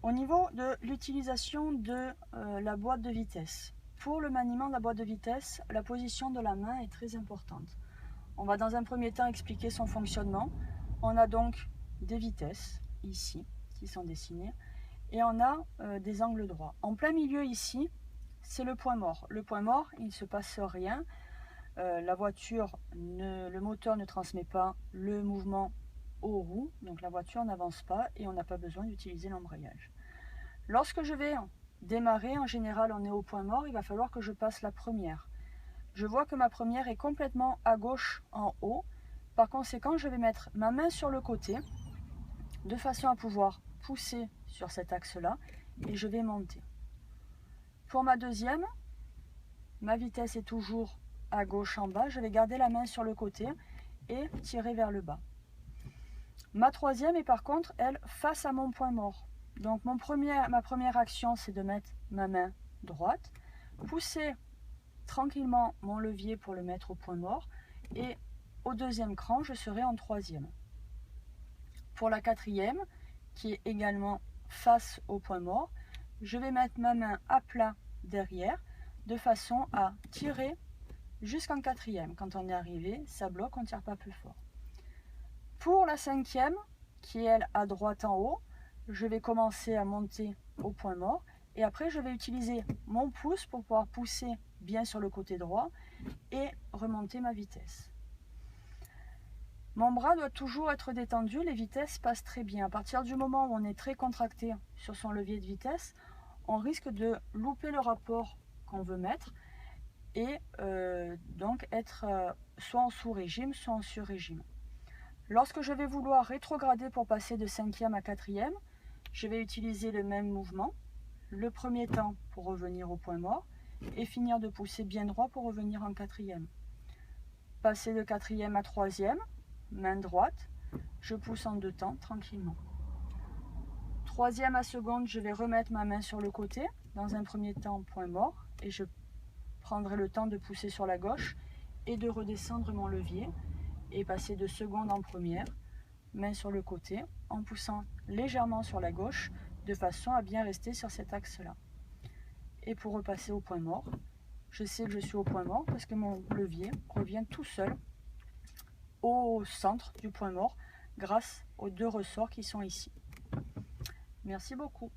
Au niveau de l'utilisation de la boîte de vitesse, pour le maniement de la boîte de vitesse, la position de la main est très importante. On va dans un premier temps expliquer son fonctionnement. On a donc des vitesses ici qui sont dessinées et on a des angles droits. En plein milieu ici, c'est le point mort. Le point mort, il ne se passe rien. La voiture, le moteur ne transmet pas le mouvement aux roues, donc la voiture n'avance pas et on n'a pas besoin d'utiliser l'embrayage. Lorsque je vais démarrer, en général on est au point mort, il va falloir que je passe la première. Je vois que ma première est complètement à gauche en haut. Par conséquent, je vais mettre ma main sur le côté de façon à pouvoir pousser sur cet axe-là et je vais monter. Pour ma deuxième, ma vitesse est toujours à gauche en bas. Je vais garder la main sur le côté et tirer vers le bas. Ma troisième est par contre, elle, face à mon point mort. Donc ma première action, c'est de mettre ma main droite, pousser tranquillement mon levier pour le mettre au point mort et au deuxième cran je serai en troisième. Pour la quatrième, qui est également face au point mort, je vais mettre ma main à plat derrière de façon à tirer jusqu'en quatrième. Quand on est arrivé, ça bloque, on ne tire pas plus fort. Pour la cinquième, qui est elle à droite en haut, je vais commencer à monter au point mort et après je vais utiliser mon pouce pour pouvoir pousser bien sur le côté droit et remonter ma vitesse. Mon bras doit toujours être détendu, les vitesses passent très bien. À partir du moment où on est très contracté sur son levier de vitesse, on risque de louper le rapport qu'on veut mettre et donc être soit en sous-régime, soit en sur-régime. Lorsque je vais vouloir rétrograder pour passer de cinquième à quatrième, je vais utiliser le même mouvement, le premier temps pour revenir au point mort et finir de pousser bien droit pour revenir en quatrième. Passer de quatrième à troisième, main droite, je pousse en deux temps tranquillement. Troisième à seconde, je vais remettre ma main sur le côté, dans un premier temps point mort et je prendrai le temps de pousser sur la gauche et de redescendre mon levier et passer de seconde en première, main sur le côté, en poussant légèrement sur la gauche de façon à bien rester sur cet axe-là. Et pour repasser au point mort, je sais que je suis au point mort parce que mon levier revient tout seul au centre du point mort grâce aux deux ressorts qui sont ici. Merci beaucoup.